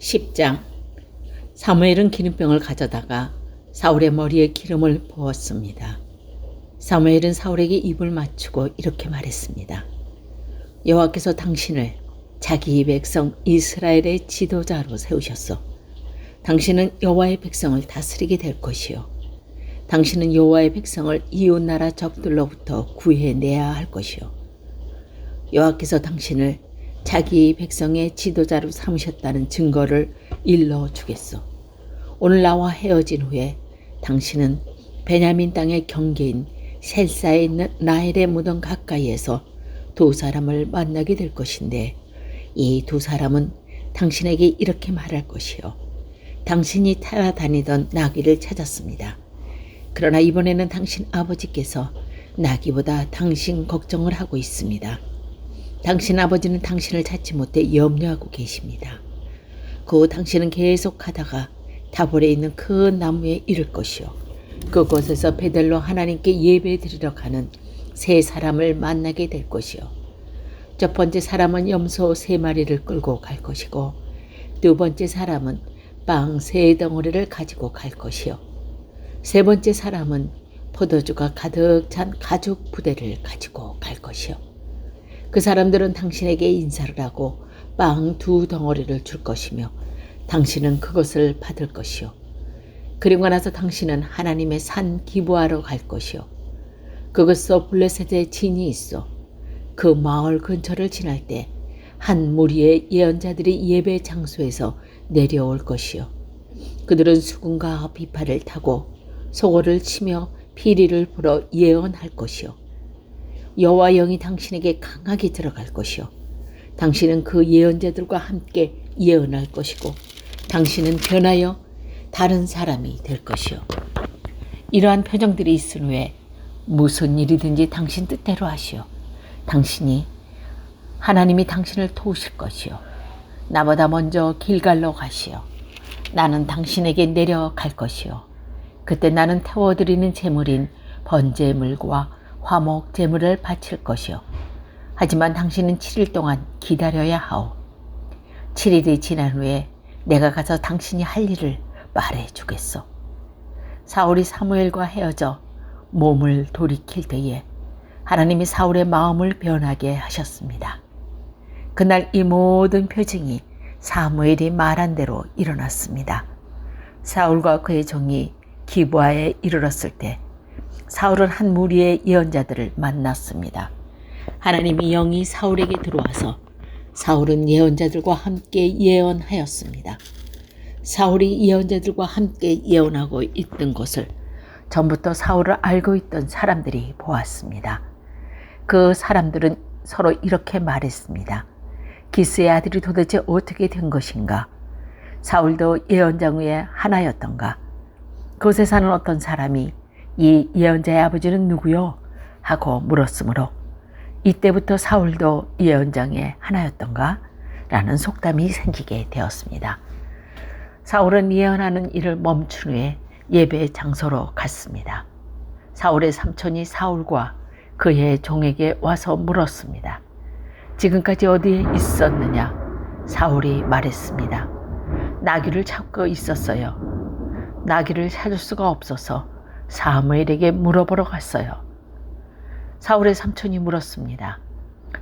10장. 사무엘은 기름병을 가져다가 사울의 머리에 기름을 부었습니다. 사무엘은 사울에게 입을 맞추고 이렇게 말했습니다. 여호와께서 당신을 자기 백성 이스라엘의 지도자로 세우셨소. 당신은 여호와의 백성을 다스리게 될 것이요. 당신은 여호와의 백성을 이웃나라 적들로부터 구해내야 할 것이요. 여호와께서 당신을 자기 백성의 지도자로 삼으셨다는 증거를 일러주겠소. 오늘 나와 헤어진 후에 당신은 베냐민 땅의 경계인 셀사에 있는 라헬의 무덤 가까이에서 두 사람을 만나게 될 것인데, 이 두 사람은 당신에게 이렇게 말할 것이요. 당신이 타다니던 나귀를 찾았습니다. 그러나 이번에는 당신 아버지께서 나귀보다 당신 걱정을 하고 있습니다. 당신 아버지는 당신을 찾지 못해 염려하고 계십니다. 그 후 당신은 계속 가다가 다볼에 있는 큰 나무에 이를 것이요. 그곳에서 베델로 하나님께 예배 드리러 가는 세 사람을 만나게 될 것이요. 첫 번째 사람은 염소 3마리를 끌고 갈 것이고, 두 번째 사람은 빵 3덩어리를 가지고 갈 것이요. 세 번째 사람은 포도주가 가득 찬 가죽 부대를 가지고 갈 것이요. 그 사람들은 당신에게 인사를 하고 빵 2덩어리를 줄 것이며 당신은 그것을 받을 것이요. 그리고 나서 당신은 하나님의 산 기브아로 갈 것이요. 그곳서 블레셋의 진이 있어. 그 마을 근처를 지날 때 한 무리의 예언자들이 예배 장소에서 내려올 것이요. 그들은 수금과 비파를 타고 소고를 치며 피리를 불어 예언할 것이요. 여호와 영이 당신에게 강하게 들어갈 것이요. 당신은 그 예언자들과 함께 예언할 것이고, 당신은 변하여 다른 사람이 될 것이요. 이러한 표정들이 있은 후에 무슨 일이든지 당신 뜻대로 하시오. 하나님이 당신을 도우실 것이요. 나보다 먼저 길갈로 가시오. 나는 당신에게 내려갈 것이요. 그때 나는 태워드리는 제물인 번제물과 화목 제물을 바칠 것이요. 하지만 당신은 7일 동안 기다려야 하오. 7일이 지난 후에 내가 가서 당신이 할 일을 말해주겠소. 사울이 사무엘과 헤어져 몸을 돌이킬 때에 하나님이 사울의 마음을 변하게 하셨습니다. 그날 이 모든 표징이 사무엘이 말한 대로 일어났습니다. 사울과 그의 종이 기브아에 이르렀을 때 사울은 한 무리의 예언자들을 만났습니다. 하나님의 영이 사울에게 들어와서 사울은 예언자들과 함께 예언하였습니다. 사울이 예언자들과 함께 예언하고 있던 것을 전부터 사울을 알고 있던 사람들이 보았습니다. 그 사람들은 서로 이렇게 말했습니다. 기스의 아들이 도대체 어떻게 된 것인가? 사울도 예언자 중에 하나였던가? 그곳에 사는 어떤 사람이 이 예언자의 아버지는 누구요? 하고 물었으므로 이때부터 사울도 예언장의 하나였던가? 라는 속담이 생기게 되었습니다. 사울은 예언하는 일을 멈춘 후에 예배 장소로 갔습니다. 사울의 삼촌이 사울과 그의 종에게 와서 물었습니다. 지금까지 어디에 있었느냐? 사울이 말했습니다. 나귀를 찾고 있었어요. 나귀를 찾을 수가 없어서 사무엘에게 물어보러 갔어요. 사울의 삼촌이 물었습니다.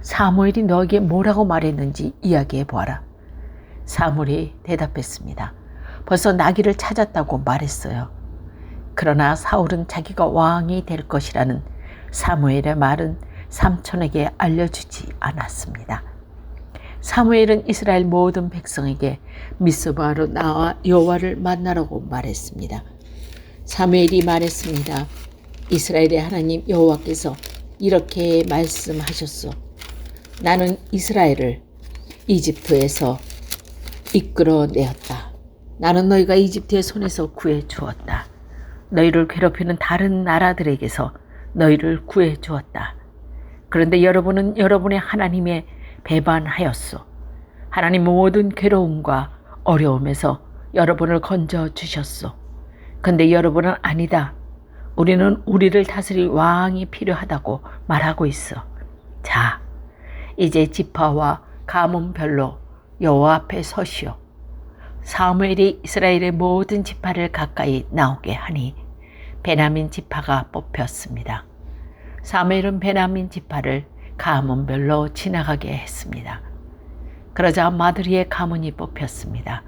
사무엘이 너에게 뭐라고 말했는지 이야기해 보아라. 사무엘이 대답했습니다. 벌써 나귀를 찾았다고 말했어요. 그러나 사울은 자기가 왕이 될 것이라는 사무엘의 말은 삼촌에게 알려주지 않았습니다. 사무엘은 이스라엘 모든 백성에게 미스바로 나와 여호와를 만나라고 말했습니다. 사무엘이 말했습니다. 이스라엘의 하나님 여호와께서 이렇게 말씀하셨소. 나는 이스라엘을 이집트에서 이끌어내었다. 나는 너희가 이집트의 손에서 구해 주었다. 너희를 괴롭히는 다른 나라들에게서 너희를 구해 주었다. 그런데 여러분은 여러분의 하나님에 배반하였소. 하나님 모든 괴로움과 어려움에서 여러분을 건져 주셨소. 그런데 여러분은 아니다. 우리는 우리를 다스릴 왕이 필요하다고 말하고 있어. 자, 이제 지파와 가문별로 여호와 앞에 서시오. 사무엘이 이스라엘의 모든 지파를 가까이 나오게 하니 베냐민 지파가 뽑혔습니다. 사무엘은 베냐민 지파를 가문별로 지나가게 했습니다. 그러자 마드리의 가문이 뽑혔습니다.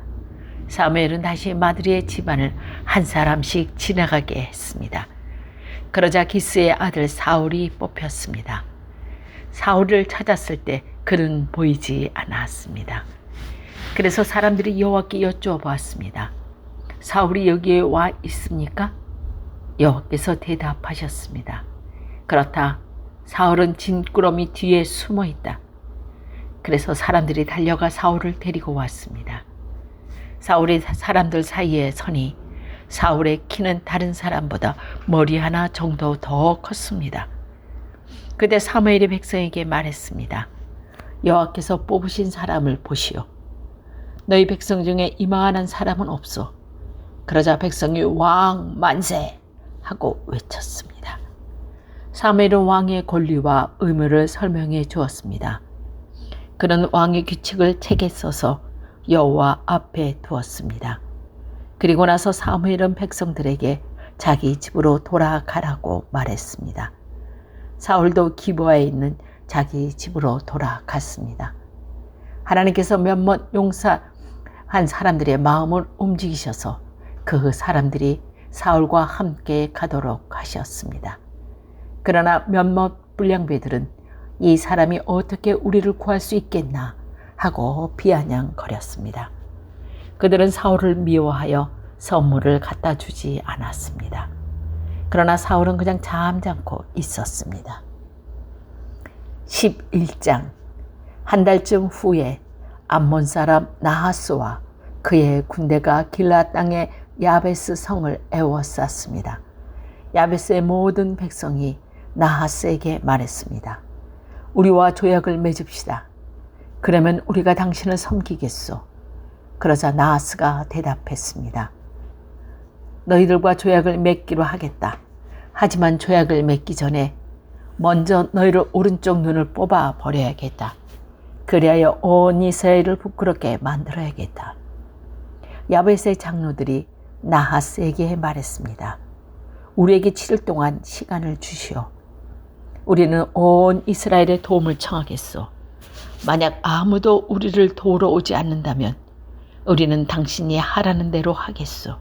사무엘은 다시 마드리의 집안을 한 사람씩 지나가게 했습니다. 그러자 기스의 아들 사울이 뽑혔습니다. 사울을 찾았을 때 그는 보이지 않았습니다. 그래서 사람들이 여호와께 여쭈어보았습니다. 사울이 여기에 와 있습니까? 여호와께서 대답하셨습니다. 그렇다. 사울은 진꾸러미 뒤에 숨어 있다. 그래서 사람들이 달려가 사울을 데리고 왔습니다. 사울이 사람들 사이에 서니 사울의 키는 다른 사람보다 머리 하나 정도 더 컸습니다. 그때 사무엘이 백성에게 말했습니다. 여호와께서 뽑으신 사람을 보시오. 너희 백성 중에 이만한 사람은 없소. 그러자 백성이 왕 만세 하고 외쳤습니다. 사무엘은 왕의 권리와 의무를 설명해 주었습니다. 그는 왕의 규칙을 책에 써서 여호와 앞에 두었습니다. 그리고 나서 사무엘은 백성들에게 자기 집으로 돌아가라고 말했습니다. 사울도 기브아에 있는 자기 집으로 돌아갔습니다. 하나님께서 몇몇 용사한 사람들의 마음을 움직이셔서 그 사람들이 사울과 함께 가도록 하셨습니다. 그러나 몇몇 불량배들은 이 사람이 어떻게 우리를 구할 수 있겠나 하고 비아냥거렸습니다. 그들은 사울을 미워하여 선물을 갖다 주지 않았습니다. 그러나 사울은 그냥 잠잠고 있었습니다. 11장. 한 달쯤 후에 암몬 사람 나하스와 그의 군대가 길라 땅의 야베스 성을 에워쌌습니다. 야베스의 모든 백성이 나하스에게 말했습니다. 우리와 조약을 맺읍시다. 그러면 우리가 당신을 섬기겠소. 그러자 나하스가 대답했습니다. 너희들과 조약을 맺기로 하겠다. 하지만 조약을 맺기 전에 먼저 너희를 오른쪽 눈을 뽑아 버려야겠다. 그리하여 온 이스라엘을 부끄럽게 만들어야겠다. 야베스의 장로들이 나하스에게 말했습니다. 우리에게 7일 동안 시간을 주시오. 우리는 온 이스라엘의 도움을 청하겠소. 만약 아무도 우리를 도우러 오지 않는다면 우리는 당신이 하라는 대로 하겠소.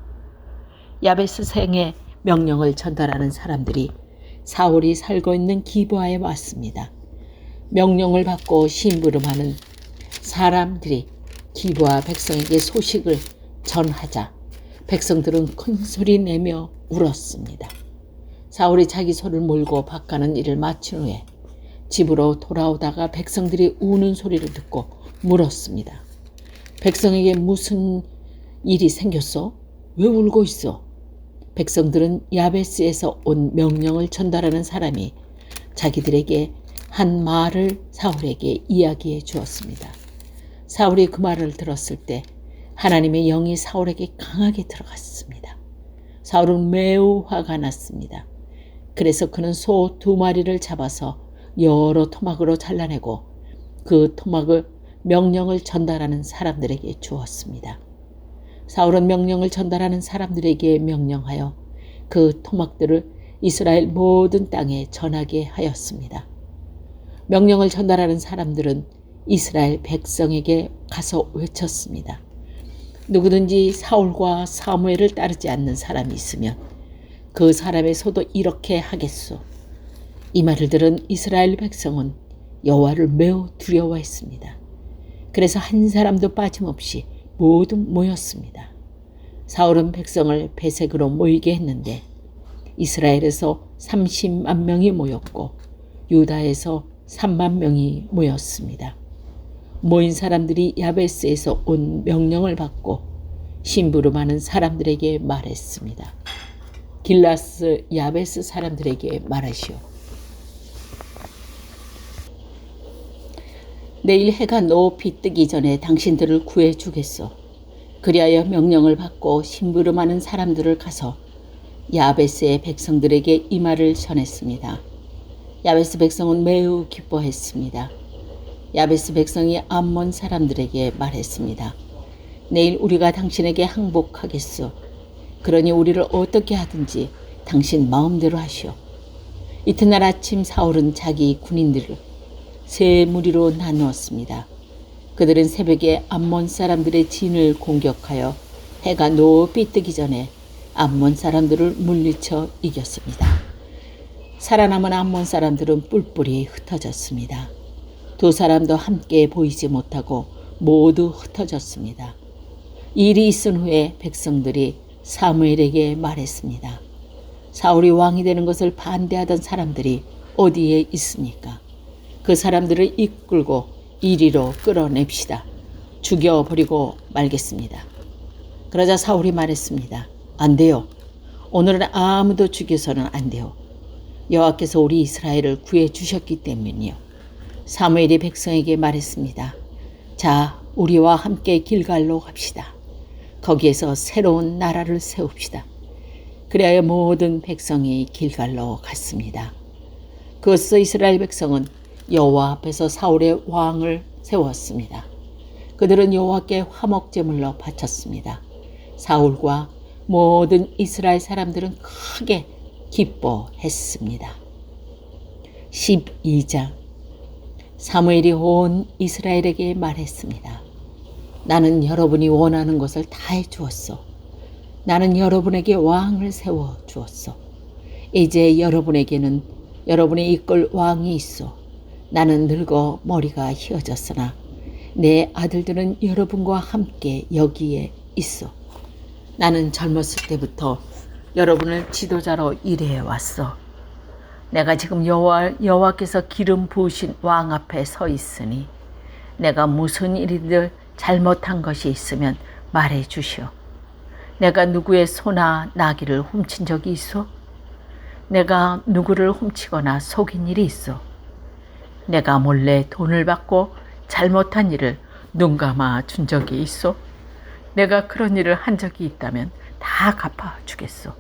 야베스 생의 명령을 전달하는 사람들이 사울이 살고 있는 기브아에 왔습니다. 명령을 받고 심부름하는 사람들이 기브아 백성에게 소식을 전하자 백성들은 큰 소리 내며 울었습니다. 사울이 자기 소를 몰고 밭가는 일을 마친 후에 집으로 돌아오다가 백성들이 우는 소리를 듣고 물었습니다. 백성에게 무슨 일이 생겼어? 왜 울고 있어? 백성들은 야베스에서 온 명령을 전달하는 사람이 자기들에게 한 말을 사울에게 이야기해 주었습니다. 사울이 그 말을 들었을 때 하나님의 영이 사울에게 강하게 들어갔습니다. 사울은 매우 화가 났습니다. 그래서 그는 소 2마리를 잡아서 여러 토막으로 잘라내고 그 토막을 명령을 전달하는 사람들에게 주었습니다. 사울은 명령을 전달하는 사람들에게 명령하여 그 토막들을 이스라엘 모든 땅에 전하게 하였습니다. 명령을 전달하는 사람들은 이스라엘 백성에게 가서 외쳤습니다. 누구든지 사울과 사무엘을 따르지 않는 사람이 있으면 그 사람의 소도 이렇게 하겠소. 이 말을 들은 이스라엘 백성은 여호와를 매우 두려워했습니다. 그래서 한 사람도 빠짐없이 모두 모였습니다. 사울은 백성을 배색으로 모이게 했는데 이스라엘에서 30만 명이 모였고 유다에서 3만 명이 모였습니다. 모인 사람들이 야베스에서 온 명령을 받고 심부름하는 사람들에게 말했습니다. 길라스 야베스 사람들에게 말하시오. 내일 해가 높이 뜨기 전에 당신들을 구해주겠소. 그리하여 명령을 받고 심부름하는 사람들을 가서 야베스의 백성들에게 이 말을 전했습니다. 야베스 백성은 매우 기뻐했습니다. 야베스 백성이 암몬 사람들에게 말했습니다. 내일 우리가 당신에게 항복하겠소. 그러니 우리를 어떻게 하든지 당신 마음대로 하시오. 이튿날 아침 사울은 자기 군인들을 세 무리로 나누었습니다. 그들은 새벽에 암몬 사람들의 진을 공격하여 해가 높이 뜨기 전에 암몬 사람들을 물리쳐 이겼습니다. 살아남은 암몬 사람들은 뿔뿔이 흩어졌습니다. 두 사람도 함께 보이지 못하고 모두 흩어졌습니다. 이 일이 있은 후에 백성들이 사무엘에게 말했습니다. 사울이 왕이 되는 것을 반대하던 사람들이 어디에 있습니까? 그 사람들을 이끌고 이리로 끌어냅시다. 죽여버리고 말겠습니다. 그러자 사울이 말했습니다. 안 돼요. 오늘은 아무도 죽여서는 안 돼요. 여호와께서 우리 이스라엘을 구해주셨기 때문이요. 사무엘이 백성에게 말했습니다. 자, 우리와 함께 길갈로 갑시다. 거기에서 새로운 나라를 세웁시다. 그리하여 모든 백성이 길갈로 갔습니다. 그것서 이스라엘 백성은 여호와 앞에서 사울의 왕을 세웠습니다. 그들은 여호와께 화목제물로 바쳤습니다. 사울과 모든 이스라엘 사람들은 크게 기뻐했습니다. 12장. 사무엘이 온 이스라엘에게 말했습니다. 나는 여러분이 원하는 것을 다 해주었소. 나는 여러분에게 왕을 세워 주었소. 이제 여러분에게는 여러분이 이끌 왕이 있어. 나는 늙어 머리가 휘어졌으나 내 아들들은 여러분과 함께 여기에 있어. 나는 젊었을 때부터 여러분을 지도자로 일해 왔어. 내가 지금 여호와께서 기름 부으신 왕 앞에 서 있으니 내가 무슨 일이든 잘못한 것이 있으면 말해 주시오. 내가 누구의 소나 나귀를 훔친 적이 있어? 내가 누구를 훔치거나 속인 일이 있어? 내가 몰래 돈을 받고 잘못한 일을 눈감아 준 적이 있어? 내가 그런 일을 한 적이 있다면 다 갚아주겠소.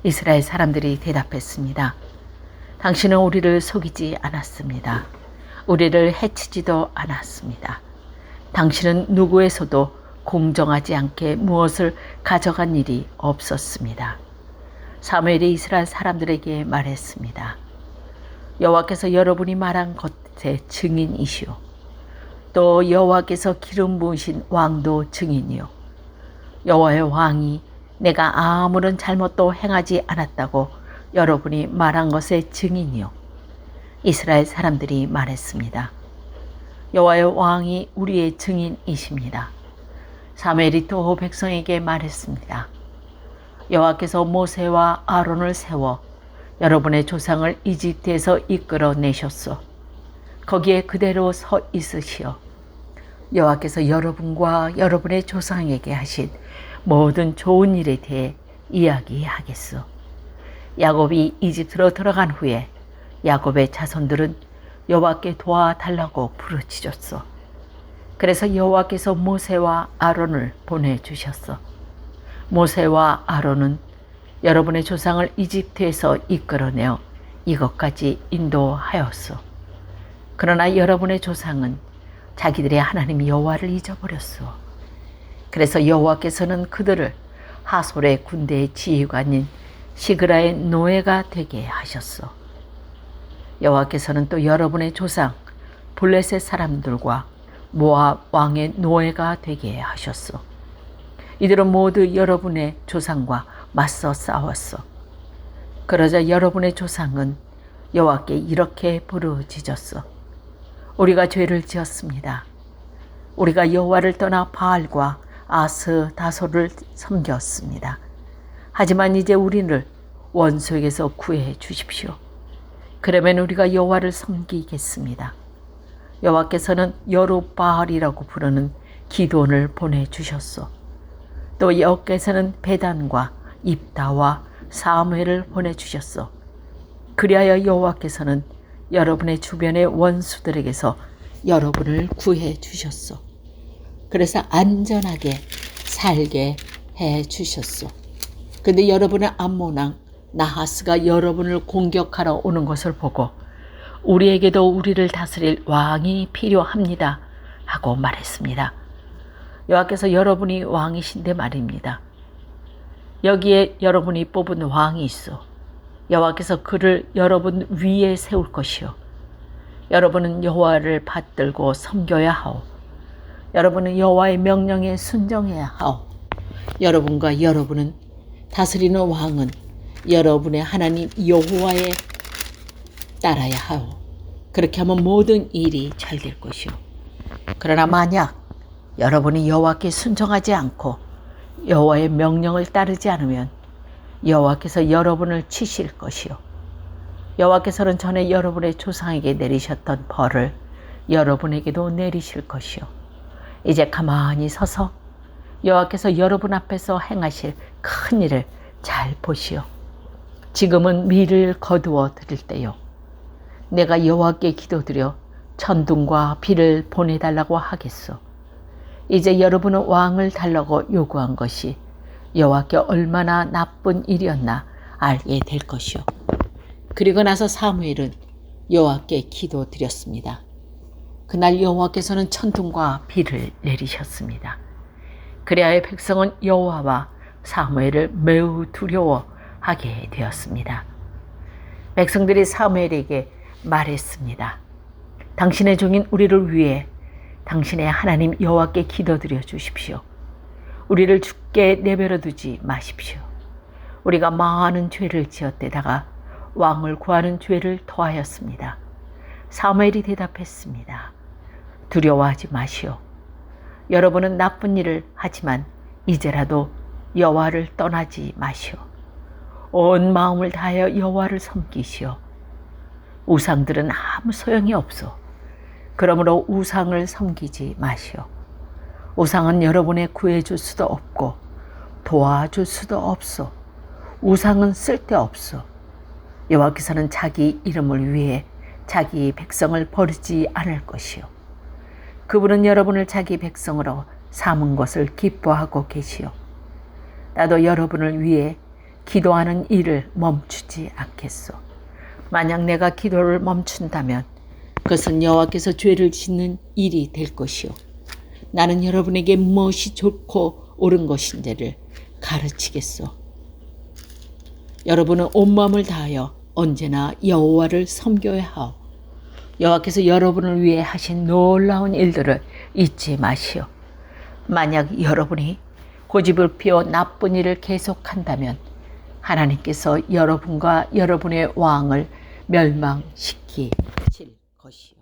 이스라엘 사람들이 대답했습니다. 당신은 우리를 속이지 않았습니다. 우리를 해치지도 않았습니다. 당신은 누구에서도 공정하지 않게 무엇을 가져간 일이 없었습니다. 사무엘이 이스라엘 사람들에게 말했습니다. 여호와께서 여러분이 말한 것의 증인이시오. 또 여호와께서 기름 부으신 왕도 증인이요. 여호와의 왕이 내가 아무런 잘못도 행하지 않았다고 여러분이 말한 것의 증인이요. 이스라엘 사람들이 말했습니다. 여호와의 왕이 우리의 증인이십니다. 사무엘이 또 백성에게 말했습니다. 여호와께서 모세와 아론을 세워 여러분의 조상을 이집트에서 이끌어내셨소. 거기에 그대로 서 있으시오. 여호와께서 여러분과 여러분의 조상에게 하신 모든 좋은 일에 대해 이야기하겠소. 야곱이 이집트로 들어간 후에 야곱의 자손들은 여호와께 도와달라고 부르짖었소. 그래서 여호와께서 모세와 아론을 보내주셨소. 모세와 아론은 여러분의 조상을 이집트에서 이끌어내어 이것까지 인도하였소. 그러나 여러분의 조상은 자기들의 하나님 여호와를 잊어버렸소. 그래서 여호와께서는 그들을 하솔의 군대의 지휘관인 시그라의 노예가 되게 하셨소. 여호와께서는 또 여러분의 조상 블레셋 사람들과 모압 왕의 노예가 되게 하셨소. 이들은 모두 여러분의 조상과 맞서 싸웠소. 그러자 여러분의 조상은 여호와께 이렇게 부르짖었소. 우리가 죄를 지었습니다. 우리가 여호와를 떠나 바알과 아스다솔을 섬겼습니다. 하지만 이제 우리를 원수에게서 구해 주십시오. 그러면 우리가 여호와를 섬기겠습니다. 여호와께서는 여룹바알이라고 부르는 기돈을 보내주셨소. 또 여호와께서는 베단과 입다와 사무엘을 보내주셨소. 그리하여 여호와께서는 여러분의 주변의 원수들에게서 여러분을 구해 주셨소. 그래서 안전하게 살게 해 주셨소. 근데 여러분의 암몬왕 나하스가 여러분을 공격하러 오는 것을 보고 우리에게도 우리를 다스릴 왕이 필요합니다 하고 말했습니다. 여호와께서 여러분이 왕이신데 말입니다. 여기에 여러분이 뽑은 왕이 있어. 여호와께서 그를 여러분 위에 세울 것이요. 여러분은 여호와를 받들고 섬겨야 하오. 여러분은 여호와의 명령에 순종해야 하오. 여러분과 여러분은 다스리는 왕은 여러분의 하나님 여호와에 따라야 하오. 그렇게 하면 모든 일이 잘 될 것이오. 그러나 만약 여러분이 여호와께 순종하지 않고 여호와의 명령을 따르지 않으면 여호와께서 여러분을 치실 것이요. 여호와께서는 전에 여러분의 조상에게 내리셨던 벌을 여러분에게도 내리실 것이요. 이제 가만히 서서 여호와께서 여러분 앞에서 행하실 큰 일을 잘 보시오. 지금은 미를 거두어 드릴 때요. 내가 여호와께 기도드려 천둥과 비를 보내달라고 하겠소. 이제 여러분은 왕을 달라고 요구한 것이 여호와께 얼마나 나쁜 일이었나 알게 될 것이요. 그리고 나서 사무엘은 여호와께 기도드렸습니다. 그날 여호와께서는 천둥과 비를 내리셨습니다. 그리하여 백성은 여호와와 사무엘을 매우 두려워하게 되었습니다. 백성들이 사무엘에게 말했습니다. 당신의 종인 우리를 위해 당신의 하나님 여호와께 기도드려 주십시오. 우리를 죽게 내버려 두지 마십시오. 우리가 많은 죄를 지었대다가 왕을 구하는 죄를 더하였습니다. 사무엘이 대답했습니다. 두려워하지 마시오. 여러분은 나쁜 일을 하지만 이제라도 여호와를 떠나지 마시오. 온 마음을 다하여 여호와를 섬기시오. 우상들은 아무 소용이 없소. 그러므로 우상을 섬기지 마시오. 우상은 여러분의 구해줄 수도 없고 도와줄 수도 없소. 우상은 쓸데없소. 여호와께서는 자기 이름을 위해 자기 백성을 버리지 않을 것이요. 그분은 여러분을 자기 백성으로 삼은 것을 기뻐하고 계시오. 나도 여러분을 위해 기도하는 일을 멈추지 않겠소. 만약 내가 기도를 멈춘다면 그것은 여호와께서 죄를 짓는 일이 될 것이요. 나는 여러분에게 무엇이 좋고 옳은 것인지를 가르치겠소. 여러분은 온 마음을 다하여 언제나 여호와를 섬겨야 하오. 여호와께서 여러분을 위해 하신 놀라운 일들을 잊지 마시오. 만약 여러분이 고집을 피워 나쁜 일을 계속한다면 하나님께서 여러분과 여러분의 왕을 멸망시키실 것이오.